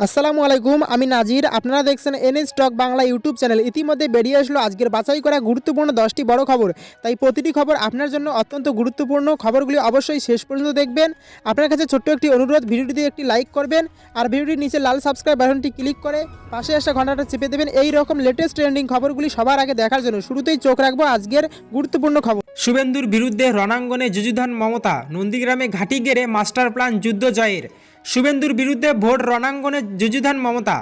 আসসালামু আলাইকুম, আমি নাজির। আপনারা দেখছেন NS stock Bangla YouTube channel. ইতিমধ্যে বেরিয়ে আসলো আজকের বাছাই করা গুরুত্বপূর্ণ 10টি বড় খবর। তাই প্রতিটি খবর আপনার জন্য অত্যন্ত গুরুত্বপূর্ণ। খবরগুলি অবশ্যই শেষ পর্যন্ত দেখবেন। আপনার কাছে ছোট্ট একটি অনুরোধ, ভিডিওটিতে একটি লাইক করবেন আর ভিডিওটির নিচে লাল সাবস্ক্রাইব বাটনটি ক্লিক করে পাশে আসা ঘন্টাটা চেপে দেবেন এই রকম লেটেস্ট ট্রেন্ডিং খবরগুলি সবার আগে দেখার জন্য। শুরুতেই চোখ রাখবো আজকের গুরুত্বপূর্ণ খবর। শুভেন্দুর বিরুদ্ধে রণাঙ্গনে যুযুধান মমতা, নন্দীগ্রামে ঘাঁটি গেড়ে মাস্টার প্ল্যান যুদ্ধ জয়ের। শুভেন্দুর বিরুদ্ধে ভোট রণাঙ্গনে যুযুধান মমতা।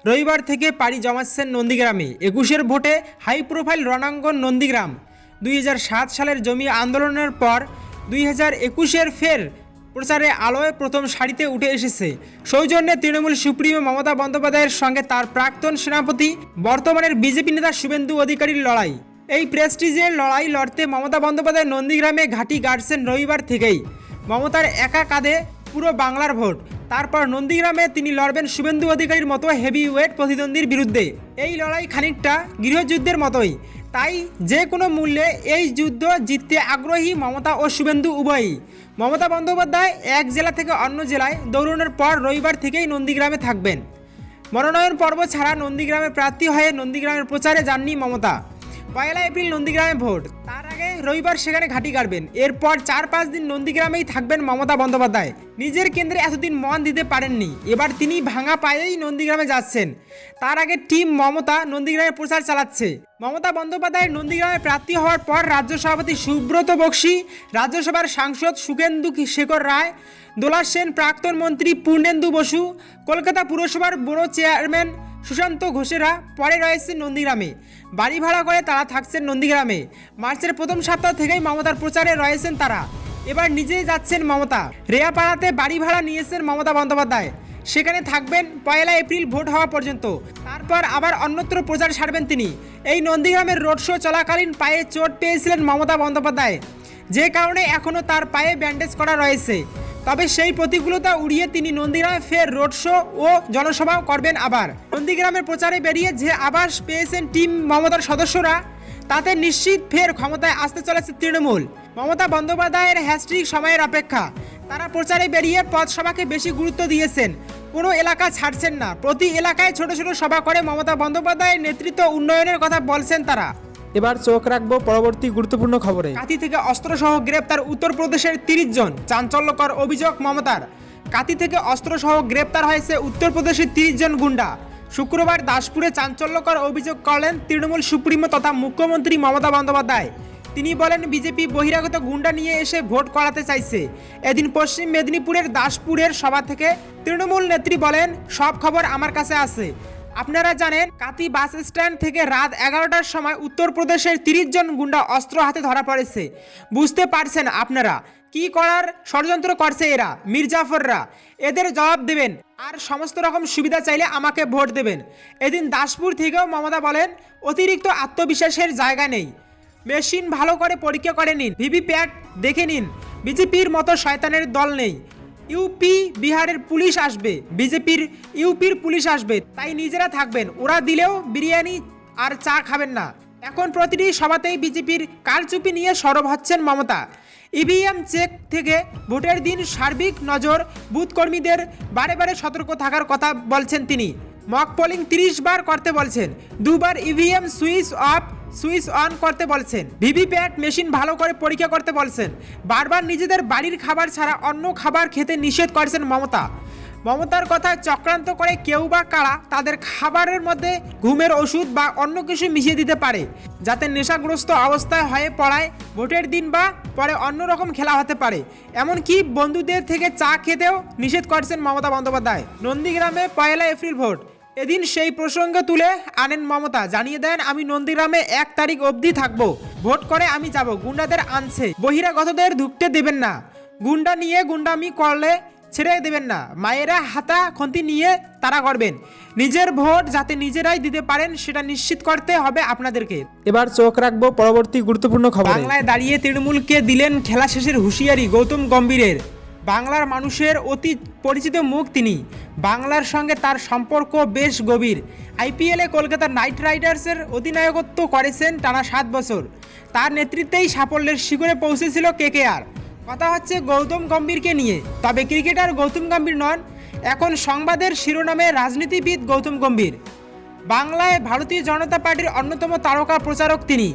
রবিবার থেকে পাড়ি জমাচ্ছেন নন্দীগ্রামে। 21-এর ভোটে হাই প্রোফাইল রণাঙ্গন নন্দীগ্রাম। 2007 সালের জমি আন্দোলনের পর 2021-এর ফের প্রচারে আলোয় প্রথম সারিতে উঠে এসেছে। সৌজন্যে তৃণমূল সুপ্রিমো মমতা বন্দ্যোপাধ্যায়ের সঙ্গে তার প্রাক্তন সেনাপতি বর্তমানের বিজেপি নেতা শুভেন্দু অধিকারীর লড়াই। এই প্রেস্টিজের লড়াই লড়তে মমতা বন্দ্যোপাধ্যায় নন্দীগ্রামে ঘাঁটি গাড়ছেন রবিবার থেকেই। মমতার একা কাঁধে পুরো বাংলার ভোট। তারপর নন্দীগ্রামে তিনি লড়বেন শুভেন্দু অধিকারীর মতো হেভিওয়েট প্রতিদ্বন্দ্বীর বিরুদ্ধে। এই লড়াই খানিকটা গৃহযুদ্ধের মতোই, তাই যে কোনো মূল্যে এই যুদ্ধ জিততে আগ্রহী মমতা ও শুভেন্দু উভয়ই। মমতা বন্দ্যোপাধ্যায় এক জেলা থেকে অন্য জেলায় দৌড়ানোর পর রবিবার থেকেই নন্দীগ্রামে থাকবেন। মনোনয়ন পর্ব ছাড়া নন্দীগ্রামের প্রার্থী হয়ে নন্দীগ্রামের প্রচারে যাননি মমতা। 1 এপ্রিল নন্দীগ্রামে ভোট, তার আগে রবিবার সেখানে ঘাঁটি কাটবেন। এরপর 4-5 দিন নন্দীগ্রামেই থাকবেন মমতা বন্দ্যোপাধ্যায়। নিজের কেন্দ্রে এতদিন মন দিতে পারেননি, এবার তিনি ভাঙা পায়েই নন্দীগ্রামে যাচ্ছেন। তার আগে টিম মমতা নন্দীগ্রামে প্রচার চালাচ্ছে। মমতা বন্দ্যোপাধ্যায় নন্দীগ্রামে প্রার্থী হওয়ার পর রাজ্য সভাপতি সুব্রত বক্সী, রাজ্যসভার সাংসদ সুখেন্দু শেখর রায়, দোলা সেন, প্রাক্তন মন্ত্রী পূর্ণেন্দু বসু, কলকাতা পুরসভার বড় চেয়ারম্যান সুশান্ত ঘোষেরা পরে রয়েছে নন্দীগ্রামে। বাড়ি ভাড়া করে তারা থাকছেন নন্দীগ্রামে। মার্চের প্রথম সপ্তাহ থেকেই মমতার প্রচারে রয়েছেন তারা। এবার নিজেই যাচ্ছেন মমতা। রেয়াপাড়াতে বাড়ি ভাড়া নিয়েছেন মমতা বন্দ্যোপাধ্যায়। সেখানে থাকবেন 1 এপ্রিল ভোট হওয়া পর্যন্ত। তারপর আবার অন্যত্র প্রচার ছাড়বেন তিনি। এই নন্দীগ্রামের রোড শো চলাকালীন পায়ে চোট পেয়েছিলেন মমতা বন্দ্যোপাধ্যায়, যে কারণে এখনও তার পায়ে ব্যান্ডেজ করা রয়েছে। তবে সেই প্রতিকূলতা উড়িয়ে তিনি নন্দীগ্রামে ফের রোড শো ও জনসভাও করবেন। আবার নন্দীগ্রামের প্রচারে বেরিয়ে যে আবাস পেয়েছেন টিম মমতার সদস্যরা, তাতে নিশ্চিত ফের ক্ষমতায় আসতে চলেছে তৃণমূল। মমতা বন্দ্যোপাধ্যায়ের হ্যাস্ট্রিক সময়ের অপেক্ষা। তারা প্রচারে বেরিয়ে পথসভাকে বেশি গুরুত্ব দিয়েছেন, কোনো এলাকা ছাড়ছেন না। প্রতি এলাকায় ছোট ছোট সভা করে মমতা বন্দ্যোপাধ্যায়ের নেতৃত্ব উন্নয়নের কথা বলছেন তারা। এবার চোখ রাখবো পরবর্তী গুরুত্বপূর্ণ খবরে। কাঁথি থেকে অস্ত্রসহ গ্রেপ্তার উত্তরপ্রদেশের 30 জন। চাঞ্চল্যকর অভিযোগ মমতার। কাঁথি থেকে অস্ত্রসহ গ্রেপ্তার হয়েছে উত্তরপ্রদেশের 30 জন গুন্ডা। শুক্রবার দাসপুরে চাঞ্চল্যকর অভিযোগ করলেন তৃণমূল সুপ্রিমো তথা মুখ্যমন্ত্রী মমতা বন্দ্যোপাধ্যায়। তিনি বলেন, বিজেপি বহিরাগত গুন্ডা নিয়ে এসে ভোট করাতে চাইছে। এদিন পশ্চিম মেদিনীপুরের দাসপুরের সভা থেকে তৃণমূল নেত্রী বলেন, সব খবর আমার কাছে আছে। আপনারা জানেন, কাঁথি বাস স্ট্যান্ড থেকে রাত 11টার সময় উত্তরপ্রদেশের 30 জন গুন্ডা অস্ত্র হাতে ধরা পড়েছে। বুঝতে পারছেন আপনারা কি করার ষড়যন্ত্র করছে এরা, মির্জাফররা। এদের জবাব দেবেন, আর সমস্ত রকম সুবিধা চাইলে আমাকে ভোট দেবেন। এদিন দাসপুর থেকেও মমতা বলেন, অতিরিক্ত আত্মবিশ্বাসের জায়গা নেই। মেশিন ভালো করে পরীক্ষা করে নিন, ভিভিপ্যাট দেখে নিন। বিজেপির মতো শয়তানের দল নেই। ইউপি বিহারের পুলিশ আসবে, বিজেপির ইউপির পুলিশ আসবে, তাই নিজেরা থাকবেন। ওরা দিলেও বিরিয়ানি আর চা খাবেন না। এখন প্রতিটি সভাতেই বিজেপির কারচুপি নিয়ে সরব হচ্ছেন মমতা। ইভিএম চেক থেকে ভোটের দিন সার্বিক নজর, বুথ কর্মীদের বারে বারে সতর্ক থাকার কথা বলছেন তিনি। মক পোলিং 30 বার করতে বলছেন, 2 বার EVM switch off switch on করতে বলছেন, ভিভিপ্যাট মেশিন ভালো করে পরীক্ষা করতে বলছেন। বারবার নিজেদের বাড়ির খাবার ছাড়া অন্য খাবার খেতে নিষেধ করেছেন মমতা। মমতার কথায় চক্রান্ত করে কেউ বা কারা তাদের খাবারের মধ্যে ঘুমের ওষুধ বা অন্য কিছু মিশিয়ে দিতে পারে, যাতে নেশাগ্রস্ত অবস্থায় হয়ে পড়ায় ভোটের দিন বা পরে অন্যরকম খেলা হতে পারে। এমনকি বন্ধুদের থেকে চা খেতেও নিষেধ করেছেন মমতা বন্দ্যোপাধ্যায়। নন্দীগ্রামে 1 এপ্রিল ভোট। এদিন সেই প্রসঙ্গ তুলে আনেন মমতা, জানিয়ে দেন, আমি নন্দীগ্রামে 1 তারিখ অবধি থাকবো, ভোট করে আমি যাব। গুন্ডাদের আনছে, বহিরাগতদের ঢুকতে দেবেন না। গুন্ডা নিয়ে গুন্ডামি করলে ছেড়ে দেবেন না। মায়েরা হাতা খন্তি নিয়ে তারা করবেন। নিজের ভোট যাতে নিজেরাই দিতে পারেন সেটা নিশ্চিত করতে হবে আপনাদেরকে। এবার চোখ রাখবো পরবর্তী গুরুত্বপূর্ণ খবর। বাংলায় দাঁড়িয়ে তৃণমূলকে দিলেন খেলা শেষের হুঁশিয়ারি গৌতম গম্ভীরের। বাংলার মানুষের অতি পরিচিত মুখ তিনি। বাংলার সঙ্গে তার সম্পর্ক বেশ গভীর। আইপিএলে কলকাতা নাইট রাইডার্সের অধিনায়কত্ব করেছেন টানা 7 বছর। তার নেতৃত্বেই সাফল্যের শিখরে পৌঁছেছিল কেকেআর। কথা হচ্ছে গৌতম গম্ভীরকে নিয়ে। তবে ক্রিকেটার গৌতম গম্ভীর নন, এখন সংবাদের শিরোনামে রাজনীতিবিদ গৌতম গম্ভীর। বাংলায় ভারতীয় জনতা পার্টির অন্যতম তারকা প্রচারক তিনি।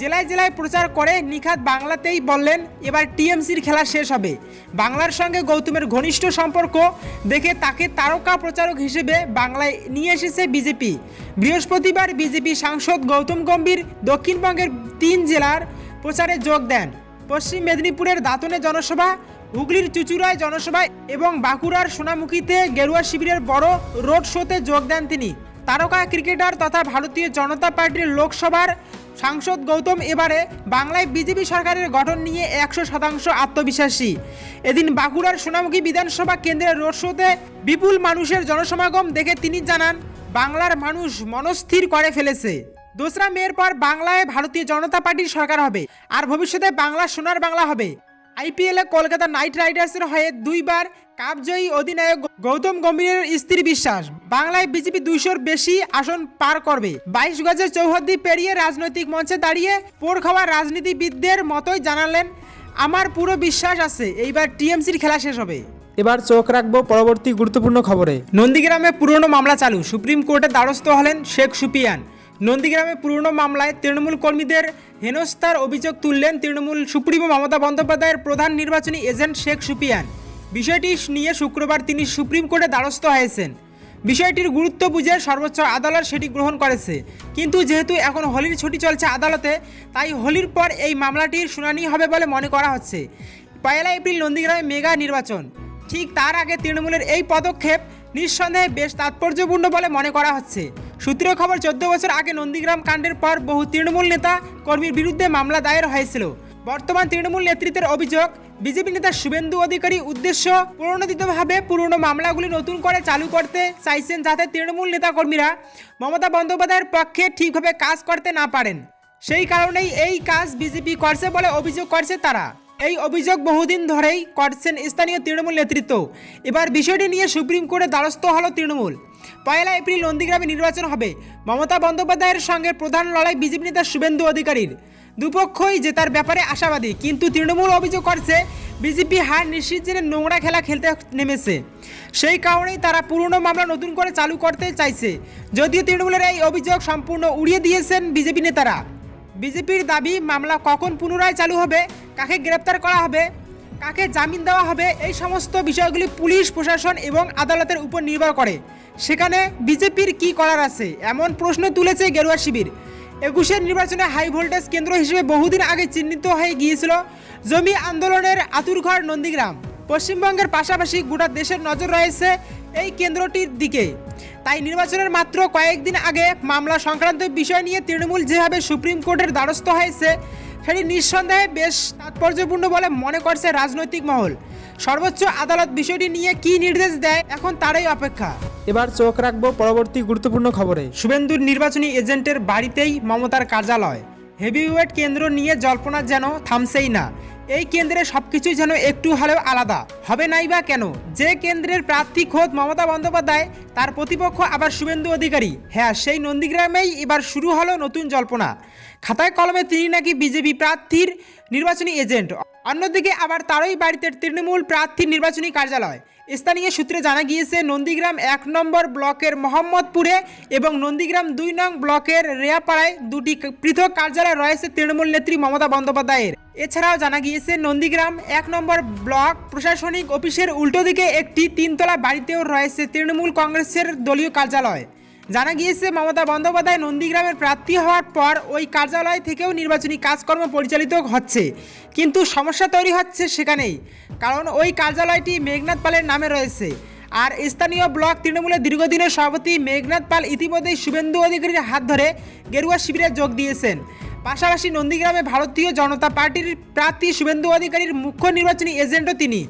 জেলায় জেলায় প্রচার করে নিখাত বাংলাতেই বললেন এবার টিএমসির খেলা শেষ হবে। বাংলার সঙ্গে গৌতমের ঘনিষ্ঠ সম্পর্ক দেখে তাকে তারকা প্রচারক হিসেবে বাংলায় নিয়ে এসেছে বিজেপি। বৃহস্পতিবার বিজেপি সাংসদ গৌতম গম্ভীর দক্ষিণবঙ্গের 3 জেলার প্রচারে যোগ দেন। পশ্চিম মেদিনীপুরের দাঁতনে জনসভা, হুগলির চুঁচুড়ায় জনসভা এবং বাঁকুড়ার সোনামুখীতে গেরুয়া শিবিরের বড় রোড শোতে যোগ দেন তিনি। তারকা ক্রিকেটার তথা ভারতীয় জনতা পার্টির লোকসভার সাংসদ গৌতম এবারে বাংলায় বিজেপি সরকারের গঠন নিয়ে 100% আত্মবিশ্বাসী। এদিন বাঁকুড়ার সোনামুখী বিধানসভা কেন্দ্রের রোড শোতে বিপুল মানুষের জনসমাগম দেখে তিনি জানান, বাংলার মানুষ মনস্থির করে ফেলেছে। 2রা মের পর বাংলায় ভারতীয় জনতা পার্টির সরকার হবে, আর ভবিষ্যতে বাংলা সোনার বাংলা হবে। আইপিএলে কলকাতা নাইট রাইডার্সের হয়ে 2বার কাপজয়ী অধিনায়ক গৌতম গম্ভীরের স্থির বিশ্বাস, বাংলায় বিজেপি 200-র বেশি আসন পার করবে। 22 গজের চৌহদ্দি পেরিয়ে রাজনৈতিক মঞ্চে দাঁড়িয়ে পোড় খাওয়া রাজনীতিবিদদের মতোই জানালেন, আমার পুরো বিশ্বাস আছে এইবার টিএমসির খেলা শেষ হবে। এবার চোখ রাখবো পরবর্তী গুরুত্বপূর্ণ খবরে। নন্দীগ্রামে পুরনো মামলা চালু, সুপ্রিম কোর্টে দ্বারস্থ হলেন শেখ সুপিয়ান। নন্দীগ্রামে পুরনো মামলায় তৃণমূল কর্মীদের হেনস্থার অভিযোগ তুললেন তৃণমূল সুপ্রিমো মমতা বন্দ্যোপাধ্যায়ের প্রধান নির্বাচনী এজেন্ট শেখ সুপিয়ান। বিষয়টি নিয়ে শুক্রবার তিনি সুপ্রিম কোর্টে দ্বারস্থ হয়েছেন। বিষয়টির গুরুত্ব বুঝে সর্বোচ্চ আদালত সেটি গ্রহণ করেছে, কিন্তু যেহেতু এখন হোলির ছুটি চলছে আদালতে, তাই হোলির পর এই মামলাটির শুনানি হবে বলে মনে করা হচ্ছে। 1 এপ্রিল নন্দীগ্রামে মেগা নির্বাচন, ঠিক তার আগে তৃণমূলের এই পদক্ষেপ নিঃসন্দেহে বেশ তাৎপর্যপূর্ণ বলে মনে করা হচ্ছে। সূত্রের খবর, 14 বছর আগে নন্দীগ্রাম কাণ্ডের পর বহু তৃণমূল নেতা কর্মীর বিরুদ্ধে মামলা দায়ের হয়েছিল। বর্তমান তৃণমূল নেতৃত্বের অভিযোগ, বিজেপি নেতা শুভেন্দু অধিকারী উদ্দেশ্য প্রণোদিতভাবে পুরনো মামলাগুলি নতুন করে চালু করতে চাইছেন, যাতে তৃণমূল নেতাকর্মীরা মমতা বন্দ্যোপাধ্যায়ের পক্ষে ঠিকভাবে কাজ করতে না পারেন। সেই কারণেই এই কাজ বিজেপি করছে বলে অভিযোগ করছে তারা। এই অভিযোগ বহুদিন ধরেই করছেন স্থানীয় তৃণমূল নেতৃত্ব। এবার বিষয়টি নিয়ে সুপ্রিম কোর্টে দ্বারস্থ হলো তৃণমূল। 1 এপ্রিল নন্দীগ্রামে নির্বাচন হবে। মমতা বন্দ্যোপাধ্যায়ের সঙ্গে প্রধান লড়াই বিজেপি নেতা শুভেন্দু অধিকারীর। দুপক্ষই জেতার ব্যাপারে আশাবাদী, কিন্তু তৃণমূল অভিযোগ করছে বিজেপি হার নিশ্চিত জেনে নোংরা খেলা খেলতে নেমেছে। সেই কারণেই তারা পুরনো মামলা নতুন করে চালু করতে চাইছে। যদিও তৃণমূলের এই অভিযোগ সম্পূর্ণ উড়িয়ে দিয়েছেন বিজেপি নেতারা। বিজেপির দাবি, মামলা কখন পুনরায় চালু হবে, কাকে গ্রেপ্তার করা হবে, কাকে জামিন দেওয়া হবে, এই সমস্ত বিষয়গুলি পুলিশ প্রশাসন এবং আদালতের উপর নির্ভর করে। সেখানে বিজেপির কি করার আছে, এমন প্রশ্ন তুলেছে গেরুয়া শিবির। 21-এর নির্বাচনে হাই ভোল্টেজ কেন্দ্র হিসেবে বহুদিন আগে চিহ্নিত হয়ে গিয়েছিল জমি আন্দোলনের আতুরঘর নন্দীগ্রাম। পশ্চিমবঙ্গের পাশাপাশি গোটা দেশের নজর রয়েছে এই কেন্দ্রটির দিকে। তাই নির্বাচনের মাত্র কয়েকদিন আগে মামলা সংক্রান্ত বিষয় নিয়ে তৃণমূল যেভাবে সুপ্রিম কোর্টের দ্বারস্থ হয়েছে, সেটি নিঃসন্দেহে বেশ তাৎপর্যপূর্ণ বলে মনে করছে রাজনৈতিক মহল। সর্বোচ্চ আদালত বিষয়টি নিয়ে কী নির্দেশ দেয়, এখন তারই অপেক্ষা। এবার চোখ রাখবো পরবর্তী গুরুত্বপূর্ণ খবরে। শুভেন্দুর নির্বাচনী এজেন্টের বাড়িতেই মমতার কার্যালয়। হেভিওয়েট কেন্দ্র নিয়ে জল্পনা যেন থামছেই না। এই কেন্দ্রে সবকিছুই যেন একটু হলেও আলাদা হবে, নাই বা কেন? যে কেন্দ্রের প্রার্থী খোদ মমতা বন্দ্যোপাধ্যায়, তার প্রতিপক্ষ আবার শুভেন্দু অধিকারী। হ্যাঁ, সেই নন্দীগ্রামেই এবার শুরু হলো নতুন জল্পনা। খাতায় কলমে তিনি নাকি বিজেপি প্রার্থীর নির্বাচনী এজেন্ট, অন্যদিকে আবার তারই বাড়িতে তৃণমূল প্রার্থীর নির্বাচনী কার্যালয়। স্থানীয় সূত্রে জানা গিয়েছে, নন্দীগ্রাম 1 নম্বর ব্লকের মোহাম্মদপুরে এবং নন্দীগ্রাম 2 নং ব্লকের রেয়াপাড়ায় 2টি পৃথক কার্যালয় রয়েছে তৃণমূল নেত্রী মমতা বন্দ্যোপাধ্যায়ের। এছাড়াও জানা গিয়েছে, নন্দীগ্রাম 1 নম্বর ব্লক প্রশাসনিক অফিসের উল্টো দিকে একটি 3তলা বাড়িতেও রয়েছে তৃণমূল কংগ্রেসের দলীয় কার্যালয়। জানা গিয়েছে, মমতা বন্দ্যোপাধ্যায় নন্দীগ্রামের প্রার্থী হওয়ার পর ওই কার্যালয় থেকেও নির্বাচনী কাজকর্ম পরিচালিত হচ্ছে, কিন্তু সমস্যা তৈরি হচ্ছে সেখানেই, কারণ ওই কার্যালয়টি মেঘনাথ পালের নামে রয়েছে। আর স্থানীয় ব্লক তৃণমূলের দীর্ঘদিনের সভাপতি মেঘনাথ পাল ইতিমধ্যেই শুভেন্দু অধিকারীর হাত ধরে গেরুয়া শিবিরে যোগ দিয়েছেন। পাশাপাশি নন্দীগ্রামে ভারতীয় জনতা পার্টির প্রার্থী শুভেন্দু অধিকারীর মুখ্য নির্বাচনী এজেন্টও তিনি।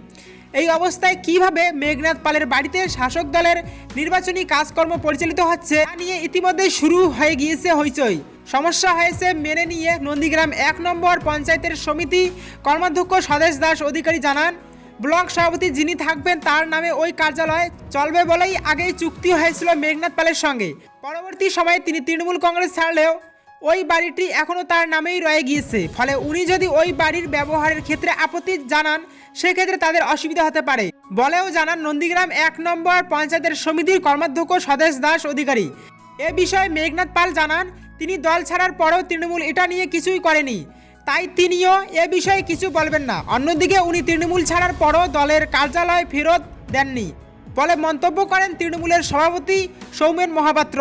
এই অবস্থায় কিভাবে মেঘনাথ পালের বাড়িতে শাসক দলের নির্বাচনী কাজকর্ম পরিচালিত হচ্ছে তা নিয়ে ইতিমধ্যেই শুরু হয়ে গিয়েছে হইচই। সমস্যা হয়েছে মেনে নিয়ে নন্দীগ্রাম 1 নম্বর পঞ্চায়েতের সমিতি কর্মাধ্যক্ষ স্বদেশ দাস অধিকারী জানান, ব্লক সভাপতি যিনি থাকবেন তার নামে ওই কার্যালয় চলবে বলেই আগেই চুক্তি হয়েছিল মেঘনাথ পালের সঙ্গে। পরবর্তী সময়ে তিনি তৃণমূল কংগ্রেস ছাড়লেও ওই বাড়িটি এখনও তার নামেই রয়ে গিয়েছে। ফলে উনি যদি ওই বাড়ির ব্যবহারের ক্ষেত্রে আপত্তি জানান, সেক্ষেত্রে তাদের অসুবিধা হতে পারে বলেও জানান নন্দীগ্রাম 1 নম্বর পঞ্চায়েতের সমিতির কর্মাধ্যক্ষ স্বদেশ দাস অধিকারী। এ বিষয়ে মেঘনাথ পাল জানান, তিনি দল ছাড়ার পরেও তৃণমূল এটা নিয়ে কিছুই করেনি, তাই তিনিও এ বিষয়ে কিছু বলবেন না। অন্যদিকে উনি তৃণমূল ছাড়ার পরও দলের কার্যালয় ফেরত দেননি বলে মন্তব্য করেন তৃণমূলের সভাপতি সৌমেন মহাপাত্র।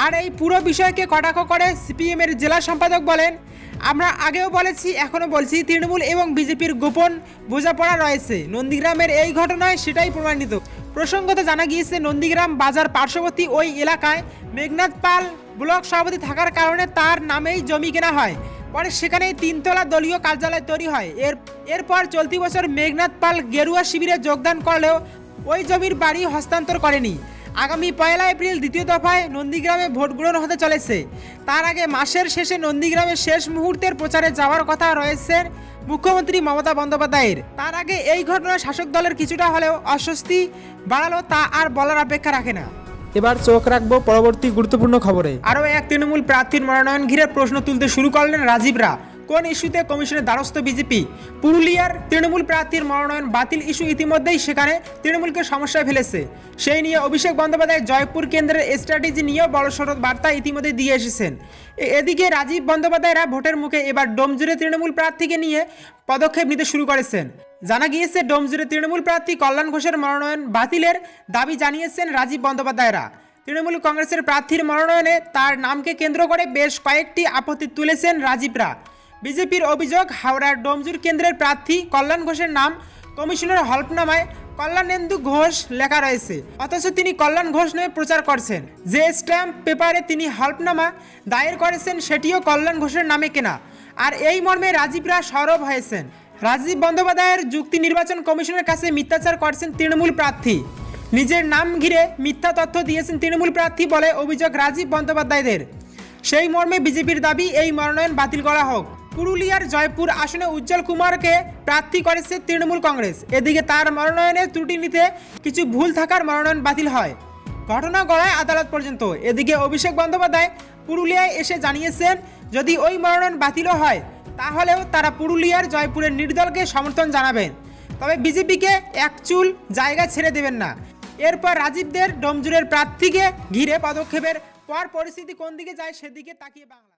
আর এই পুরো বিষয়কে কটাক্ষ করে সিপিএমের জেলা সম্পাদক বলেন, আমরা আগেও বলেছি, এখনও বলছি, তৃণমূল এবং বিজেপির গোপন বোঝাপড়া রয়েছে। নন্দীগ্রামের এই ঘটনায় সেটাই প্রমাণিত। প্রসঙ্গত জানা গিয়েছে, নন্দীগ্রাম বাজার পার্শ্ববর্তী ওই এলাকায় মেঘনাথ পাল ব্লক সভাপতি থাকার কারণে তার নামেই জমি কেনা হয়। পরে সেখানেই 3 তলা দলীয় কার্যালয় তৈরি হয়। এরপর চলতি বছর মেঘনাথ পাল গেরুয়া শিবিরে যোগদান করলেও ওই জমির বাড়ি হস্তান্তর করেনি। আগামী 1 এপ্রিল দ্বিতীয় দফায় নন্দীগ্রামে ভোট গ্রহণ হতে চলেছে। তার আগে মাসের শেষে নন্দীগ্রামে শেষ মুহূর্তের প্রচারে যাওয়ার কথা রয়েছে মুখ্যমন্ত্রী মমতা বন্দ্যোপাধ্যায়ের। তার আগে এই ঘটনা শাসক দলের কিছুটা হলেও অস্বস্তি বাড়ালো, তা আর বলার অপেক্ষা রাখে না। এবার চোখ রাখবো পরবর্তী গুরুত্বপূর্ণ খবরে। আরও এক তৃণমূল প্রার্থীর মনোনয়ন ঘিরে প্রশ্ন তুলতে শুরু করলেন রাজীবরা। কোন ইস্যুতে কমিশনের দ্বারস্থ বিজেপি? পুরুলিয়ার তৃণমূল প্রার্থীর মনোনয়ন বাতিল ইস্যু ইতিমধ্যেই সেখানে তৃণমূলকে সমস্যায় ফেলেছে। সেই নিয়ে অভিষেক বন্দ্যোপাধ্যায় জয়পুর কেন্দ্রের স্ট্র্যাটেজি নিয়েও বড়সড় বার্তা ইতিমধ্যে দিয়ে এসেছেন। এদিকে রাজীব বন্দ্যোপাধ্যায়রা ভোটের মুখে এবার ডোমজুড়ে তৃণমূল প্রার্থীকে নিয়ে পদক্ষেপ নিতে শুরু করেছেন। জানা গিয়েছে, ডোমজুড়ে তৃণমূল প্রার্থী কল্যাণ ঘোষের মনোনয়ন বাতিলের দাবি জানিয়েছেন রাজীব বন্দ্যোপাধ্যায়রা। তৃণমূল কংগ্রেসের প্রার্থীর মনোনয়নে তার নামকে কেন্দ্র করে বেশ কয়েকটি আপত্তি তুলেছেন রাজীবরা। বিজেপির অভিযোগ, হাওড়ার ডোমজুর কেন্দ্রের প্রার্থী কল্যাণ ঘোষের নাম কমিশনের হলফনামায় কল্যাণেন্দু ঘোষ লেখা রয়েছে, অথচ তিনি কল্যাণ ঘোষ নামে প্রচার করছেন। যে স্ট্যাম্প পেপারে তিনি হলফনামা দায়ের করেছেন সেটিও কল্যাণ ঘোষের নামে কেনা। আর এই মর্মে রাজীবরা সরব হয়েছেন। রাজীব বন্দ্যোপাধ্যায়ের যুক্তি, নির্বাচন কমিশনের কাছে মিথ্যাচার করছেন তৃণমূল প্রার্থী, নিজের নাম ঘিরে মিথ্যা তথ্য দিয়েছেন তৃণমূল প্রার্থী বলে অভিযোগ রাজীব বন্দ্যোপাধ্যায়দের। সেই মর্মে বিজেপির দাবি এই মনোনয়ন বাতিল করা হোক। পুরুলিয়ার জয়পুর আসনে উজ্জ্বল কুমারকে প্রার্থী করেছে তৃণমূল কংগ্রেস। এদিকে তার মনোনয়নের ত্রুটি নিতে কিছু ভুল থাকার মনোনয়ন বাতিল হয়, ঘটনা গড়ায় আদালত পর্যন্ত। এদিকে অভিষেক বন্দ্যোপাধ্যায় পুরুলিয়ায় এসে জানিয়েছেন, যদি ওই মনোনয়ন বাতিলও হয় তাহলেও তারা পুরুলিয়ার জয়পুরের নির্দলকে সমর্থন জানাবেন, তবে বিজেপিকে এক চুল জায়গা ছেড়ে দেবেন না। এরপর রাজীবদের ডোমজুরের প্রার্থীকে ঘিরে পদক্ষেপের পর পরিস্থিতি কোন দিকে যায় সেদিকে তাকিয়ে বাংলা।